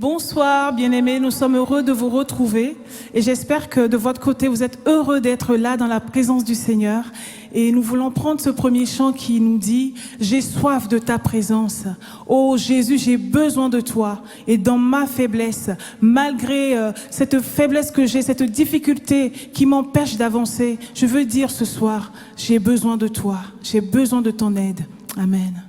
Bonsoir, bien-aimés, nous sommes heureux de vous retrouver et j'espère que de votre côté, vous êtes heureux d'être là dans la présence du Seigneur. Et nous voulons prendre ce premier chant qui nous dit « J'ai soif de ta présence. Oh Jésus, j'ai besoin de toi. Et dans ma faiblesse, malgré cette faiblesse que j'ai, cette difficulté qui m'empêche d'avancer, je veux dire ce soir, j'ai besoin de toi. J'ai besoin de ton aide. Amen. »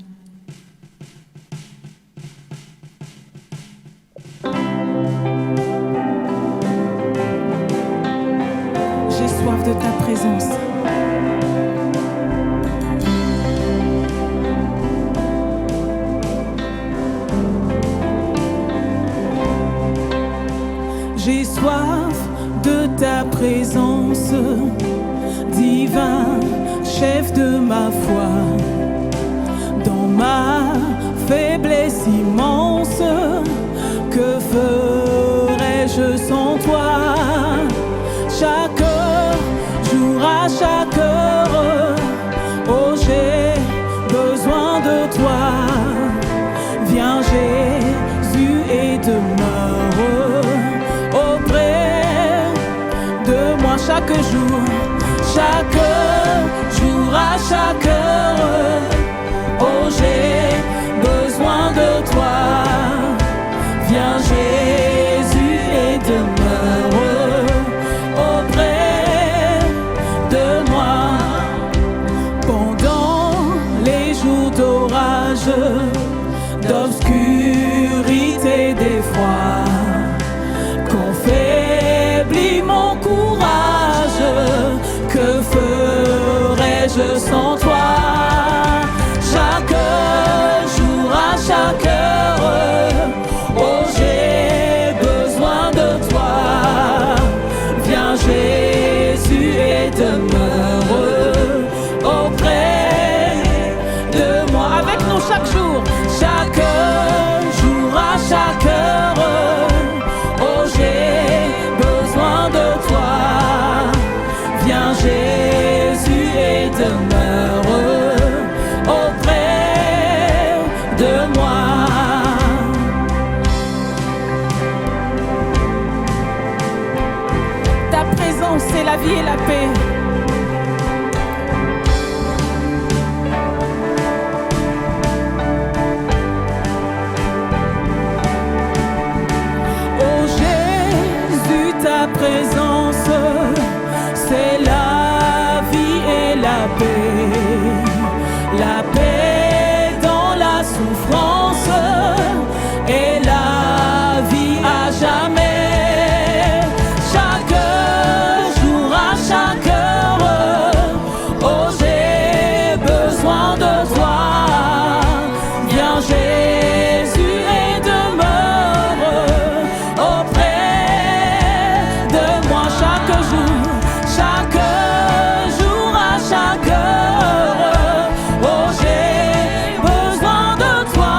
J'ai soif de ta présence. J'ai soif de ta présence, divin chef de ma foi. Dans ma faiblesse immense, que ferais-je sans toi? Chaque jour, à chaque heure, oh j'ai besoin de toi. Viens Jésus et demeure auprès de moi chaque jour, à chaque heure, oh j'ai besoin de toi. Viens Jésus et demeure auprès de moi. Pendant les jours d'orage, d'obscurité, d'effroi, quand faiblit mon courage, que ferais-je sans toi? Chaque jour, à chaque heure, oh j'ai besoin de toi. Viens Jésus et demeure auprès de moi. Avec nous chaque jour, à chaque heure, oh j'ai besoin de toi. Viens Jésus et demeure auprès de moi. Ta présence, c'est la vie et la paix. Oh Jésus, ta présence, c'est la vie et la paix. La paix dans la souffrance et la vie à jamais. Chaque jour, à chaque heure, oh j'ai besoin de toi. Viens Jésus et demeure auprès de moi chaque jour, à chaque heure, oh j'ai besoin de toi.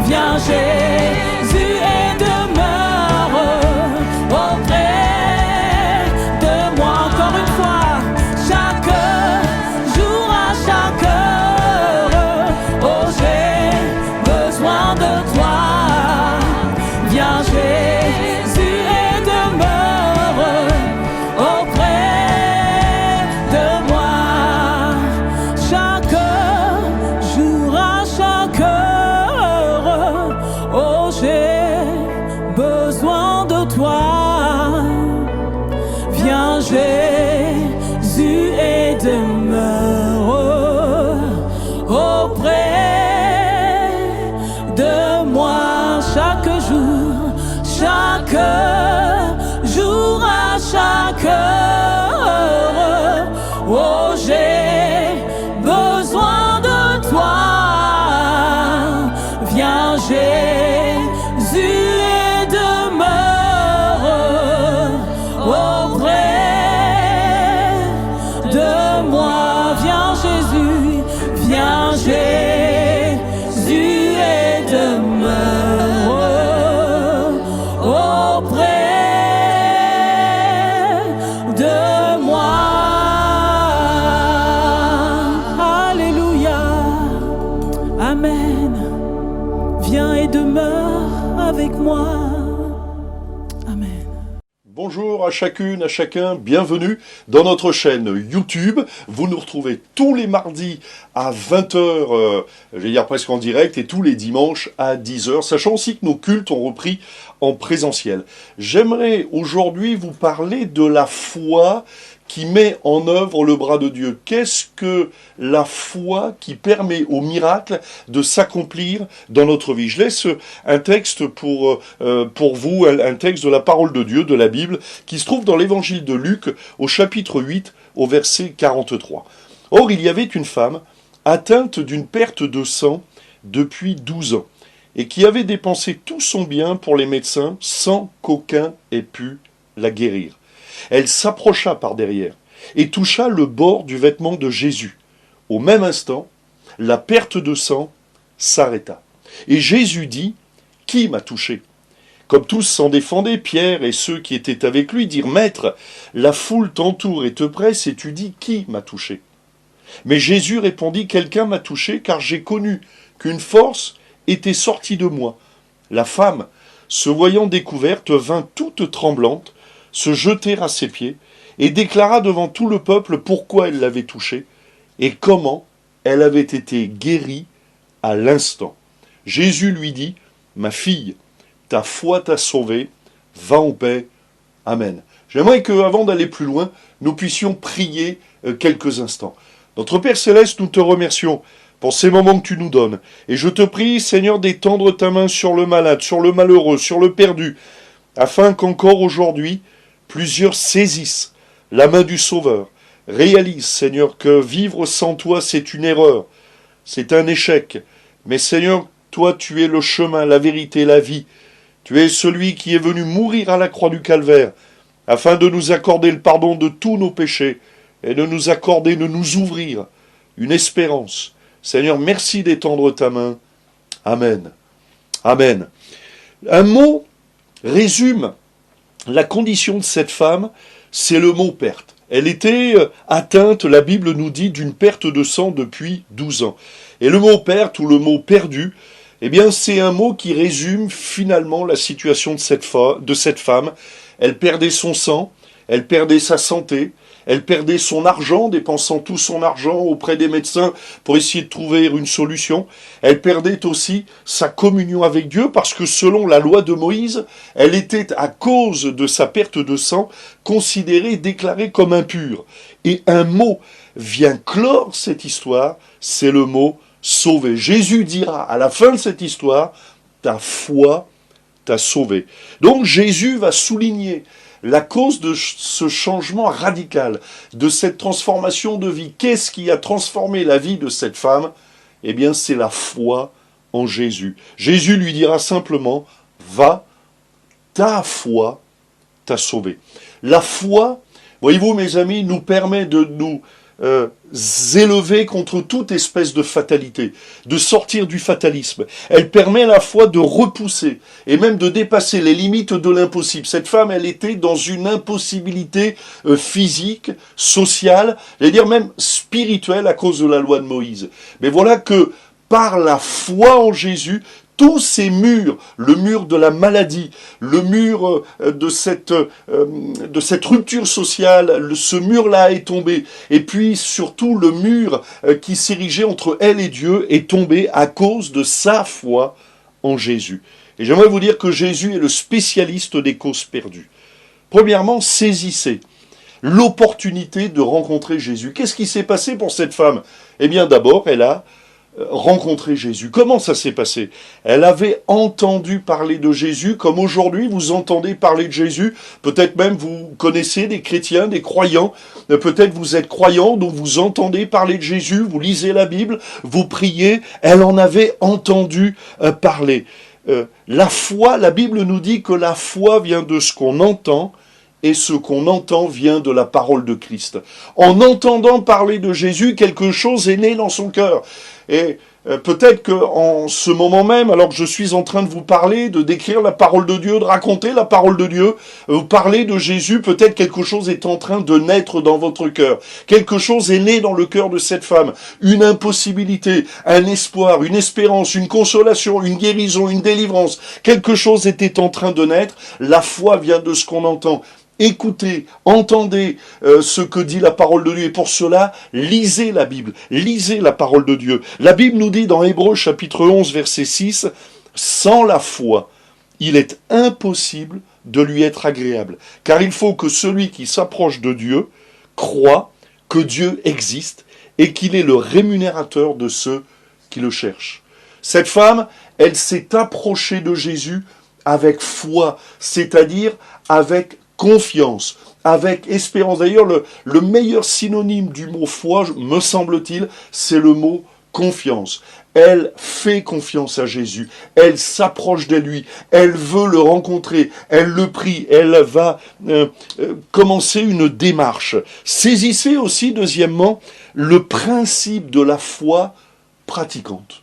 Viens Jésus et demeure auprès de moi. Encore une fois, chaque jour, à chaque heure, oh j'ai besoin de toi. Viens Jésus et demeure auprès de moi. Chaque jour, à chaque heure, oh j'ai besoin de toi. Viens Jésus et demeure auprès de moi. Chaque jour, à chaque heure, oh j'ai besoin de toi. Viens Jésus et demeure auprès de moi. moi. Amen. Bonjour à chacune, à chacun, bienvenue dans notre chaîne YouTube. Vous nous retrouvez tous les mardis à 20h, je vais dire presque en direct, et tous les dimanches à 10h, sachant aussi que nos cultes ont repris en présentiel. J'aimerais aujourd'hui vous parler de la foi qui met en œuvre le bras de Dieu. Qu'est-ce que la foi qui permet au miracle de s'accomplir dans notre vie? Je laisse un texte pour vous, un texte de la parole de Dieu, de la Bible, qui se trouve dans l'évangile de Luc, au chapitre 8, au verset 43. Or, il y avait une femme atteinte d'une perte de sang depuis 12 ans, et qui avait dépensé tout son bien pour les médecins sans qu'aucun ait pu la guérir. Elle s'approcha par derrière et toucha le bord du vêtement de Jésus. Au même instant, la perte de sang s'arrêta. Et Jésus dit, « Qui m'a touché ?» Comme tous s'en défendaient, Pierre et ceux qui étaient avec lui dirent, « Maître, la foule t'entoure et te presse et tu dis, qui m'a touché ?» Mais Jésus répondit, « Quelqu'un m'a touché car j'ai connu qu'une force était sortie de moi. » La femme, se voyant découverte, vint toute tremblante, se jeter à ses pieds, et déclara devant tout le peuple pourquoi elle l'avait touché, et comment elle avait été guérie à l'instant. Jésus lui dit, « Ma fille, ta foi t'a sauvée, va en paix. Amen. » J'aimerais qu'avant d'aller plus loin, nous puissions prier quelques instants. Notre Père Céleste, nous te remercions pour ces moments que tu nous donnes. Et je te prie, Seigneur, d'étendre ta main sur le malade, sur le malheureux, sur le perdu, afin qu'encore aujourd'hui, plusieurs saisissent la main du Sauveur, réalisent, Seigneur, que vivre sans toi, c'est une erreur, c'est un échec. Mais Seigneur, toi, tu es le chemin, la vérité, la vie. Tu es celui qui est venu mourir à la croix du Calvaire, afin de nous accorder le pardon de tous nos péchés, et de nous accorder, de nous ouvrir une espérance. Seigneur, merci d'étendre ta main. Amen. Amen. Un mot résume la condition de cette femme, c'est le mot perte. Elle était atteinte, la Bible nous dit, d'une perte de sang depuis 12 ans. Et le mot perte ou le mot perdu, eh bien c'est un mot qui résume finalement la situation de cette femme. Elle perdait son sang, elle perdait sa santé, elle perdait son argent, dépensant tout son argent auprès des médecins pour essayer de trouver une solution. Elle perdait aussi sa communion avec Dieu parce que selon la loi de Moïse, elle était, à cause de sa perte de sang, considérée, déclarée comme impure. Et un mot vient clore cette histoire, c'est le mot « sauver ». Jésus dira à la fin de cette histoire, « Ta foi t'a sauvé ». Donc Jésus va souligner la cause de ce changement radical, de cette transformation de vie. Qu'est-ce qui a transformé la vie de cette femme? Eh bien, c'est la foi en Jésus. Jésus lui dira simplement, va, ta foi t'a sauvé. La foi, voyez-vous mes amis, nous permet de nous élever contre toute espèce de fatalité, de sortir du fatalisme. Elle permet à la fois de repousser et même de dépasser les limites de l'impossible. Cette femme, elle était dans une impossibilité physique, sociale, j'allais dire même spirituelle à cause de la loi de Moïse. Mais voilà que par la foi en Jésus, tous ces murs, le mur de la maladie, le mur de cette rupture sociale, ce mur-là est tombé. Et puis surtout le mur qui s'érigeait entre elle et Dieu est tombé à cause de sa foi en Jésus. Et j'aimerais vous dire que Jésus est le spécialiste des causes perdues. Premièrement, saisissez l'opportunité de rencontrer Jésus. Qu'est-ce qui s'est passé pour cette femme? Eh bien d'abord, elle a rencontrer Jésus. Comment ça s'est passé? Elle avait entendu parler de Jésus, comme aujourd'hui vous entendez parler de Jésus. Peut-être même vous connaissez des chrétiens, des croyants. Peut-être vous êtes croyants, donc vous entendez parler de Jésus, vous lisez la Bible, vous priez. Elle en avait entendu parler. La foi, la Bible nous dit que la foi vient de ce qu'on entend, et ce qu'on entend vient de la parole de Christ. En entendant parler de Jésus, quelque chose est né dans son cœur. Et peut-être qu'en ce moment même, alors que je suis en train de vous parler, de décrire la parole de Dieu, de raconter la parole de Dieu, vous parler de Jésus, peut-être quelque chose est en train de naître dans votre cœur. Quelque chose est né dans le cœur de cette femme. Une impossibilité, un espoir, une espérance, une consolation, une guérison, une délivrance. Quelque chose était en train de naître. La foi vient de ce qu'on entend. Écoutez, entendez ce que dit la parole de Dieu. Et pour cela, lisez la Bible, lisez la parole de Dieu. La Bible nous dit dans Hébreux chapitre 11, verset 6, « Sans la foi, il est impossible de lui être agréable. Car il faut que celui qui s'approche de Dieu croit que Dieu existe et qu'il est le rémunérateur de ceux qui le cherchent. » Cette femme, elle s'est approchée de Jésus avec foi, c'est-à-dire avec confiance, avec espérance. D'ailleurs, le meilleur synonyme du mot foi, me semble-t-il, c'est le mot confiance. Elle fait confiance à Jésus, elle s'approche de lui, elle veut le rencontrer, elle le prie, elle va commencer une démarche. Saisissez aussi, deuxièmement, le principe de la foi pratiquante.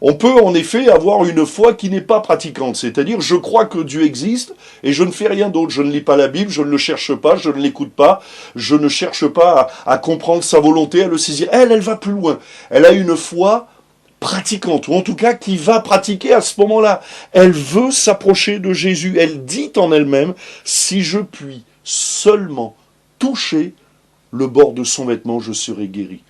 On peut en effet avoir une foi qui n'est pas pratiquante, c'est-à-dire je crois que Dieu existe et je ne fais rien d'autre, je ne lis pas la Bible, je ne le cherche pas, je ne l'écoute pas, je ne cherche pas à comprendre sa volonté, à le saisir. Elle va plus loin, elle a une foi pratiquante, ou en tout cas qui va pratiquer à ce moment-là. Elle veut s'approcher de Jésus, elle dit en elle-même, si je puis seulement toucher le bord de son vêtement, je serai guéri.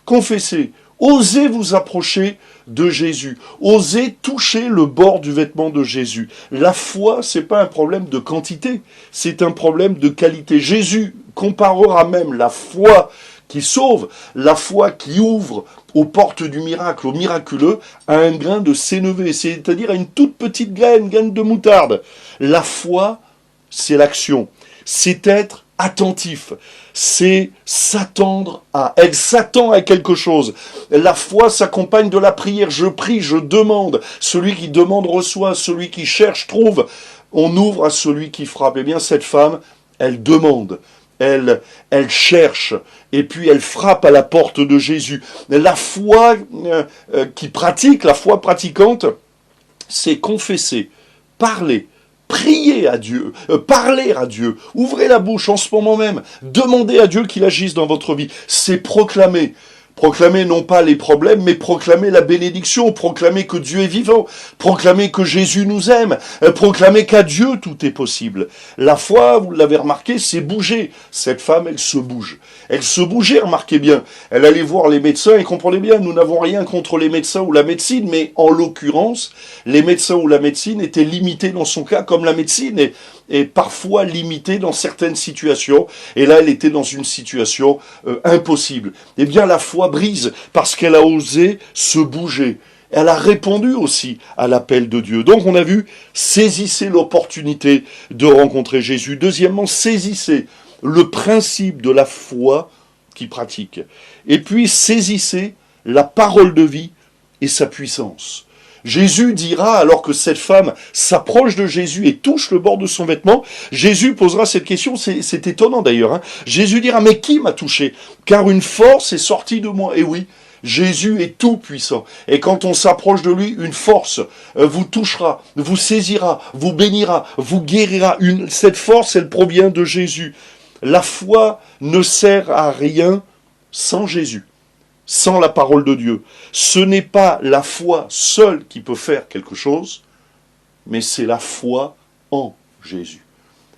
Confessez. Osez vous approcher de Jésus. Osez toucher le bord du vêtement de Jésus. La foi, c'est pas un problème de quantité, c'est un problème de qualité. Jésus comparera même la foi qui sauve, la foi qui ouvre aux portes du miracle, au miraculeux, à un grain de sénévé, c'est-à-dire à une toute petite graine de moutarde. La foi, c'est l'action, c'est être attentif, c'est s'attendre à. Elle s'attend à quelque chose. La foi s'accompagne de la prière. Je prie, je demande. Celui qui demande reçoit, celui qui cherche trouve. On ouvre à celui qui frappe. Eh bien, cette femme, elle demande. Elle cherche, et puis elle frappe à la porte de Jésus. La foi qui pratique, la foi pratiquante, c'est confesser, parler, prier à Dieu, parler à Dieu, ouvrez la bouche en ce moment même, demandez à Dieu qu'il agisse dans votre vie, c'est proclamer. Proclamer non pas les problèmes, mais proclamer la bénédiction, proclamer que Dieu est vivant, proclamer que Jésus nous aime, proclamer qu'à Dieu tout est possible. La foi, vous l'avez remarqué, c'est bouger. Cette femme, elle se bouge. Elle se bougeait, remarquez bien. Elle allait voir les médecins, et comprenez bien, nous n'avons rien contre les médecins ou la médecine, mais en l'occurrence, les médecins ou la médecine étaient limités dans son cas, comme la médecine est parfois limitée dans certaines situations. Et là, elle était dans une situation impossible. Eh bien, la foi brise parce qu'elle a osé se bouger. Elle a répondu aussi à l'appel de Dieu. Donc on a vu, saisissez l'opportunité de rencontrer Jésus. Deuxièmement, saisissez le principe de la foi qui pratique. Et puis saisissez la parole de vie et sa puissance. Jésus dira, alors que cette femme s'approche de Jésus et touche le bord de son vêtement, Jésus posera cette question, c'est étonnant d'ailleurs, hein. Jésus dira, mais qui m'a touché? Car une force est sortie de moi. Et oui, Jésus est tout puissant. Et quand on s'approche de lui, une force vous touchera, vous saisira, vous bénira, vous guérira. Cette force, elle provient de Jésus. La foi ne sert à rien sans Jésus. Sans la parole de Dieu. Ce n'est pas la foi seule qui peut faire quelque chose, mais c'est la foi en Jésus.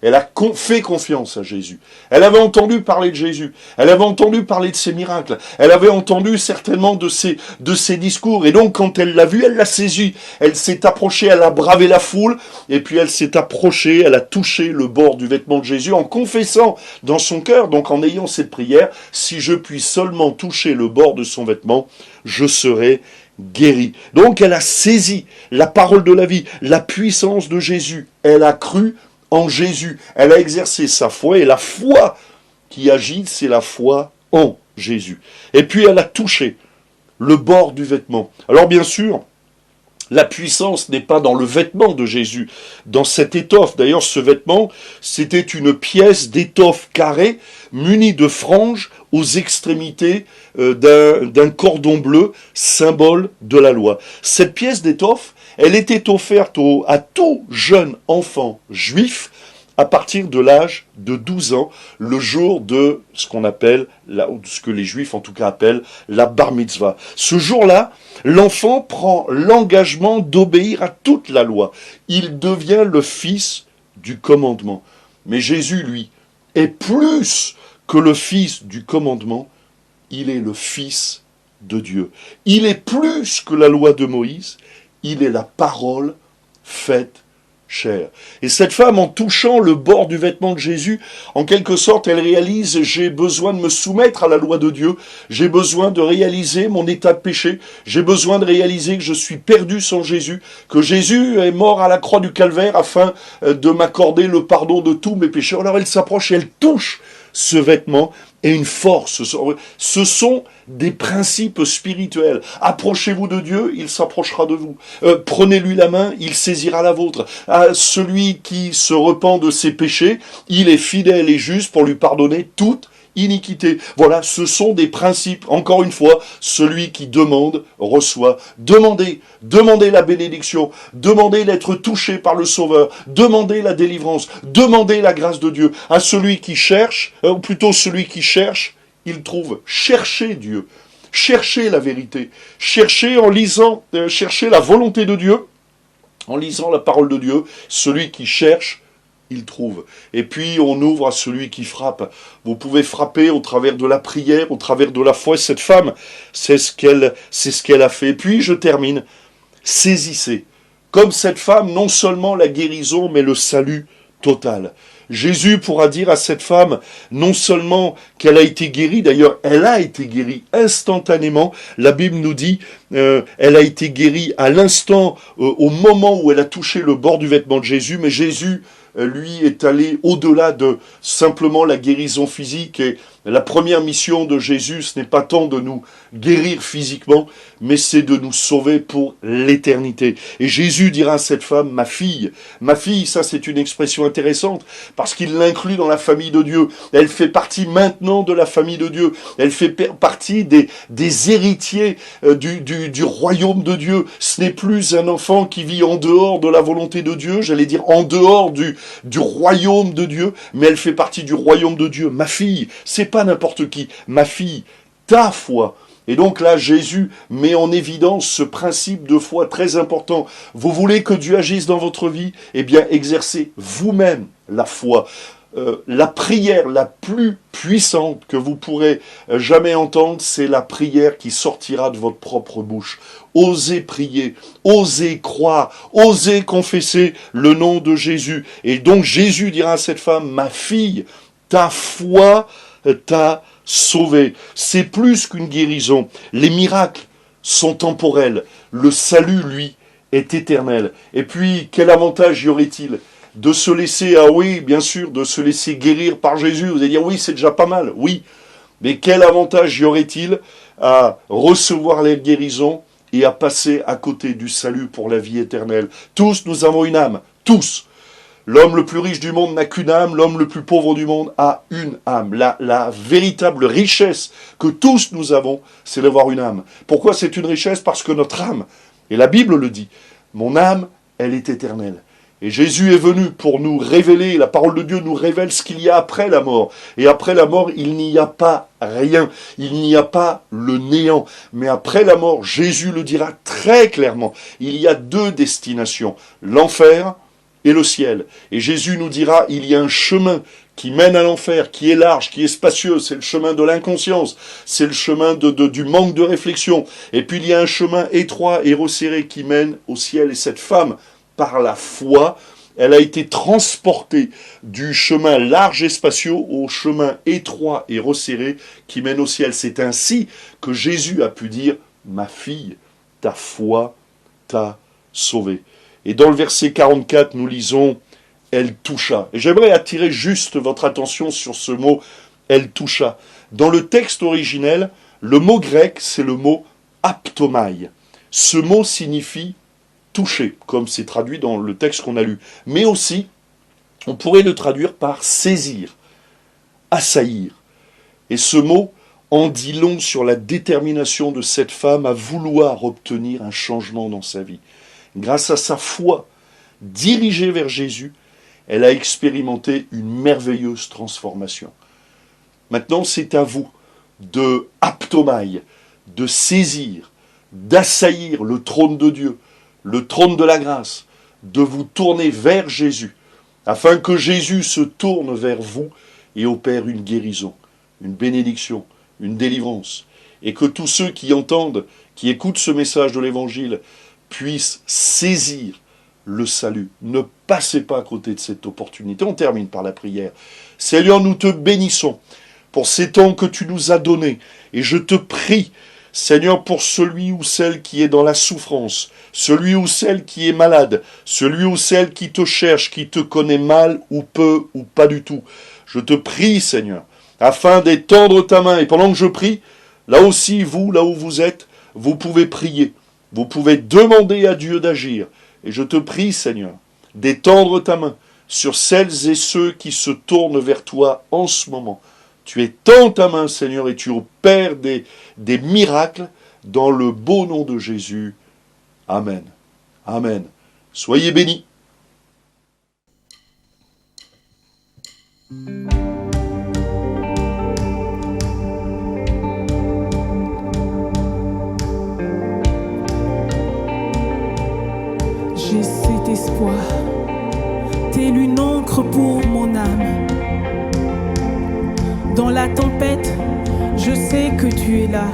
Elle a fait confiance à Jésus. Elle avait entendu parler de Jésus. Elle avait entendu parler de ses miracles. Elle avait entendu certainement de ses discours. Et donc, quand elle l'a vu, elle l'a saisi. Elle s'est approchée, elle a bravé la foule. Et puis, elle s'est approchée, elle a touché le bord du vêtement de Jésus en confessant dans son cœur, donc en ayant cette prière, si je puis seulement toucher le bord de son vêtement, je serai guéri. Donc, elle a saisi la parole de la vie, la puissance de Jésus. Elle a cru en Jésus. Elle a exercé sa foi, et la foi qui agit, c'est la foi en Jésus. Et puis elle a touché le bord du vêtement. Alors bien sûr, la puissance n'est pas dans le vêtement de Jésus, dans cette étoffe. D'ailleurs, ce vêtement, c'était une pièce d'étoffe carrée, munie de franges aux extrémités d'un cordon bleu, symbole de la loi. Cette pièce d'étoffe, elle était offerte à tout jeune enfant juif à partir de l'âge de 12 ans, le jour de ce qu'on appelle, ce que les juifs en tout cas appellent, la bar mitzvah. Ce jour-là, l'enfant prend l'engagement d'obéir à toute la loi. Il devient le fils du commandement. Mais Jésus, lui, est plus que le fils du commandement, il est le fils de Dieu. Il est plus que la loi de Moïse, il est la parole faite chair. Et cette femme, en touchant le bord du vêtement de Jésus, en quelque sorte, elle réalise, j'ai besoin de me soumettre à la loi de Dieu, j'ai besoin de réaliser mon état de péché, j'ai besoin de réaliser que je suis perdu sans Jésus, que Jésus est mort à la croix du calvaire afin de m'accorder le pardon de tous mes péchés. Alors elle s'approche et elle touche ce vêtement et une force. Ce sont des principes spirituels. Approchez-vous de Dieu, il s'approchera de vous. Prenez-lui la main, il saisira la vôtre. À celui qui se repent de ses péchés, il est fidèle et juste pour lui pardonner toute iniquité. Voilà, ce sont des principes. Encore une fois, celui qui demande, reçoit. Demandez la bénédiction, demandez d'être touché par le Sauveur, demandez la délivrance, demandez la grâce de Dieu. À celui qui cherche, ou plutôt celui qui cherche, il trouve. Cherchez Dieu, cherchez la vérité, cherchez en lisant, cherchez la volonté de Dieu, en lisant la parole de Dieu. Celui qui cherche, il trouve. Et puis on ouvre à celui qui frappe. Vous pouvez frapper au travers de la prière, au travers de la foi. Cette femme, c'est ce qu'elle a fait. Et puis je termine. Saisissez, comme cette femme, non seulement la guérison, mais le salut total. Jésus pourra dire à cette femme, non seulement qu'elle a été guérie, d'ailleurs elle a été guérie instantanément, la Bible nous dit, elle a été guérie à l'instant, au moment où elle a touché le bord du vêtement de Jésus, mais Jésus, lui, est allé au-delà de simplement la guérison physique. Et la première mission de Jésus, ce n'est pas tant de nous guérir physiquement, mais c'est de nous sauver pour l'éternité. Et Jésus dira à cette femme, ma fille, ça c'est une expression intéressante, parce qu'il l'inclut dans la famille de Dieu. Elle fait partie maintenant de la famille de Dieu. Elle fait partie des héritiers du royaume de Dieu. Ce n'est plus un enfant qui vit en dehors de la volonté de Dieu, j'allais dire en dehors du royaume de Dieu, mais elle fait partie du royaume de Dieu. Ma fille, c'est pas n'importe qui. Ma fille, ta foi. Et donc là, Jésus met en évidence ce principe de foi très important. Vous voulez que Dieu agisse dans votre vie? Eh bien, exercez vous-même la foi. La prière la plus puissante que vous pourrez jamais entendre, c'est la prière qui sortira de votre propre bouche. Osez prier, osez croire, osez confesser le nom de Jésus. Et donc Jésus dira à cette femme, ma fille, ta foi t'a sauvée. C'est plus qu'une guérison. Les miracles sont temporels. Le salut, lui, est éternel. Et puis, quel avantage y aurait-il de se laisser, ah oui, bien sûr, de se laisser guérir par Jésus? Vous allez dire, oui, c'est déjà pas mal, oui. Mais quel avantage y aurait-il à recevoir les guérisons et à passer à côté du salut pour la vie éternelle? Tous, nous avons une âme, tous. L'homme le plus riche du monde n'a qu'une âme, l'homme le plus pauvre du monde a une âme. La véritable richesse que tous nous avons, c'est d'avoir une âme. Pourquoi c'est une richesse? Parce que notre âme, et la Bible le dit, mon âme, elle est éternelle. Et Jésus est venu pour nous révéler, la parole de Dieu nous révèle ce qu'il y a après la mort. Et après la mort, il n'y a pas rien, il n'y a pas le néant. Mais après la mort, Jésus le dira très clairement, il y a deux destinations, l'enfer et le ciel. Et Jésus nous dira, il y a un chemin qui mène à l'enfer, qui est large, qui est spacieux, c'est le chemin de l'inconscience, c'est le chemin du manque de réflexion. Et puis il y a un chemin étroit et resserré qui mène au ciel. Et cette femme, par la foi, elle a été transportée du chemin large et spacieux au chemin étroit et resserré qui mène au ciel. C'est ainsi que Jésus a pu dire, ma fille, ta foi t'a sauvée. Et dans le verset 44, nous lisons, elle toucha. Et j'aimerais attirer juste votre attention sur ce mot, elle toucha. Dans le texte originel, le mot grec, c'est le mot aptomai. Ce mot signifie toucher, comme c'est traduit dans le texte qu'on a lu. Mais aussi, on pourrait le traduire par saisir, assaillir. Et ce mot en dit long sur la détermination de cette femme à vouloir obtenir un changement dans sa vie. Grâce à sa foi dirigée vers Jésus, elle a expérimenté une merveilleuse transformation. Maintenant, c'est à vous de aptomai, de saisir, d'assaillir le trône de Dieu, le trône de la grâce, de vous tourner vers Jésus, afin que Jésus se tourne vers vous et opère une guérison, une bénédiction, une délivrance, et que tous ceux qui entendent, qui écoutent ce message de l'Évangile, puissent saisir le salut. Ne passez pas à côté de cette opportunité. On termine par la prière. Seigneur, nous te bénissons pour ces temps que tu nous as donnés, et je te prie, Seigneur, pour celui ou celle qui est dans la souffrance, celui ou celle qui est malade, celui ou celle qui te cherche, qui te connaît mal ou peu ou pas du tout. Je te prie, Seigneur, afin d'étendre ta main. Et pendant que je prie, là aussi, vous, là où vous êtes, vous pouvez prier. Vous pouvez demander à Dieu d'agir. Et je te prie, Seigneur, d'étendre ta main sur celles et ceux qui se tournent vers toi en ce moment. Tu étends ta main, Seigneur, et tu opères des miracles dans le beau nom de Jésus. Amen. Amen. Soyez bénis. J'ai cet espoir, tel une encre pour mon âme. Dans la tempête, je sais que tu es là.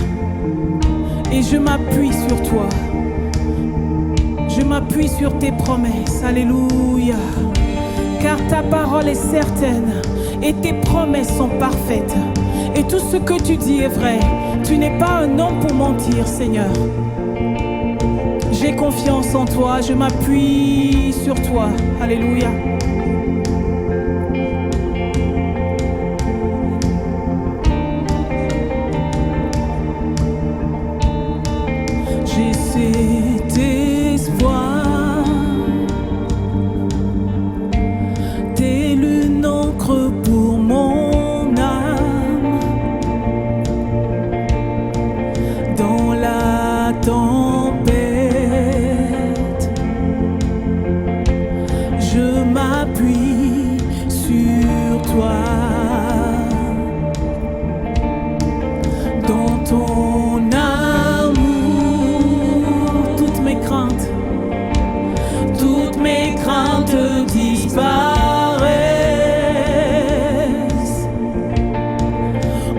Et je m'appuie sur toi. Je m'appuie sur tes promesses. Alléluia. Car ta parole est certaine et tes promesses sont parfaites. Et tout ce que tu dis est vrai. Tu n'es pas un homme pour mentir, Seigneur. J'ai confiance en toi, je m'appuie sur toi. Alléluia. J'ai cet espoir, tel une encre pour mon âme. Dans la tempête, je m'appuie sur toi. Dans ton amour, toutes mes craintes disparaissent.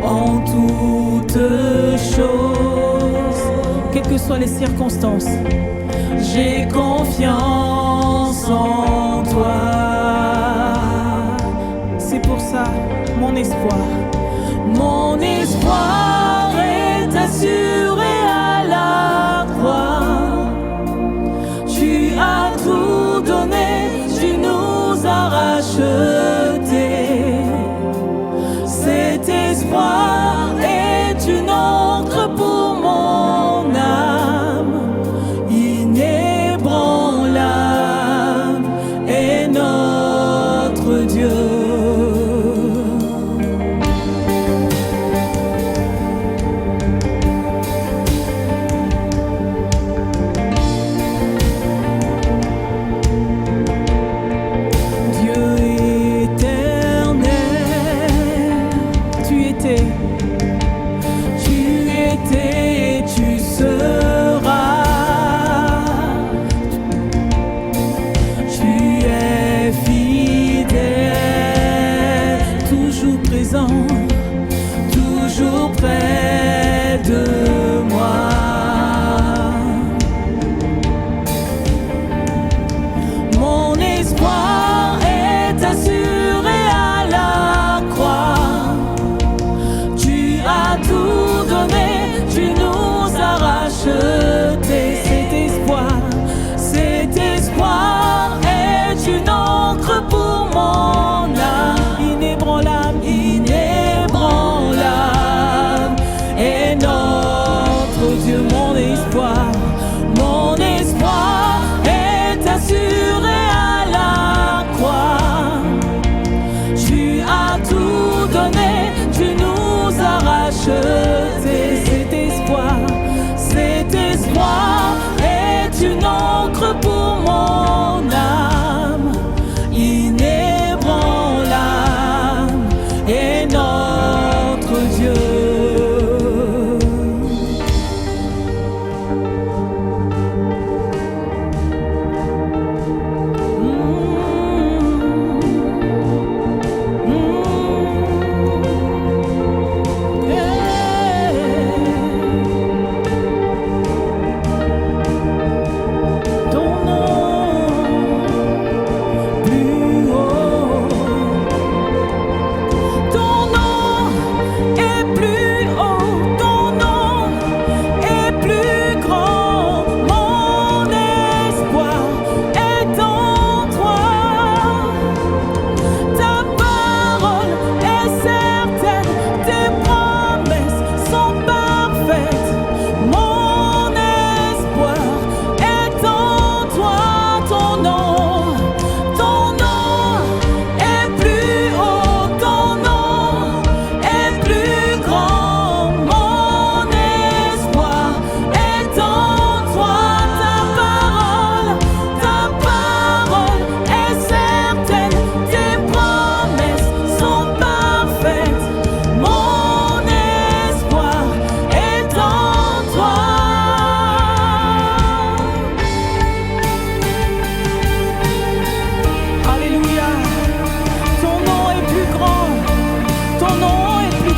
En toutes choses, quelles que soient les circonstances, j'ai confiance en toi. C'est pour ça mon espoir est assuré à la croix. Tu as tout donné, tu nous as rachetés. Cet espoir est une encre pour mon âme, inébranlable est notre Dieu. Toujours près de moi. Mon espoir est assuré à la croix. Tu as tout donné, tu nous as rachetés. Cet espoir est une encre pour mon âme, inébranlable, inébranlable est notre Dieu. Mon espoir est assuré à la croix. Tu as tout donné, tu nous as rachetés.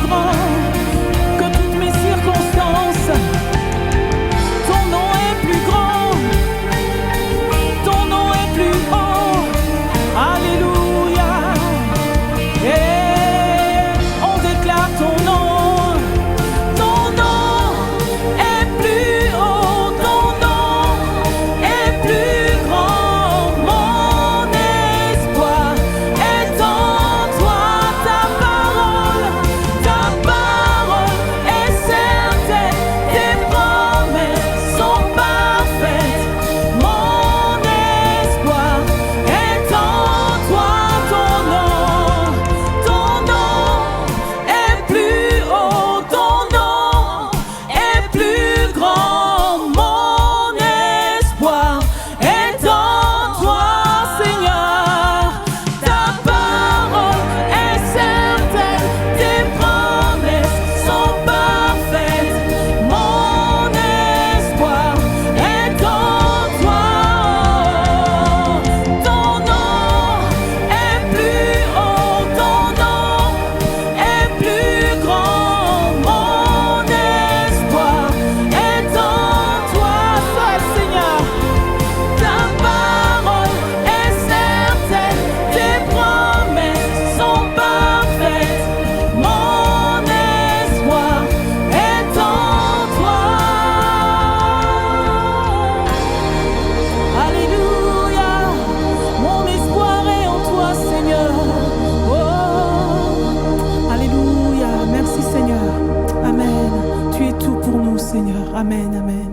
grand que toutes mes circonstances. Ton nom est plus grand, ton nom est plus haut. Alléluia. Et on déclare ton nom. Ton nom est plus haut, ton nom est plus grand. Mon espoir est en toi, ta parole est certaine, tes promesses sont parfaites. Mon espoir est en toi, ton nom est plus haut, ton nom est plus grand. Mon espoir est en toi, Seigneur. Ta parole est certaine, tes promesses sont parfaites. Mon espoir est en toi. Ton nom est plus haut, ton nom est plus grand. Mon espoir est en toi, seul Seigneur. Ta parole est certaine, tes promesses sont parfaites. Mon espoir est en toi. Alléluia. Mon espoir est en toi, Seigneur. Oh, alléluia. Merci, Seigneur. Amen. Tu es tout pour nous, Seigneur. Amen, amen.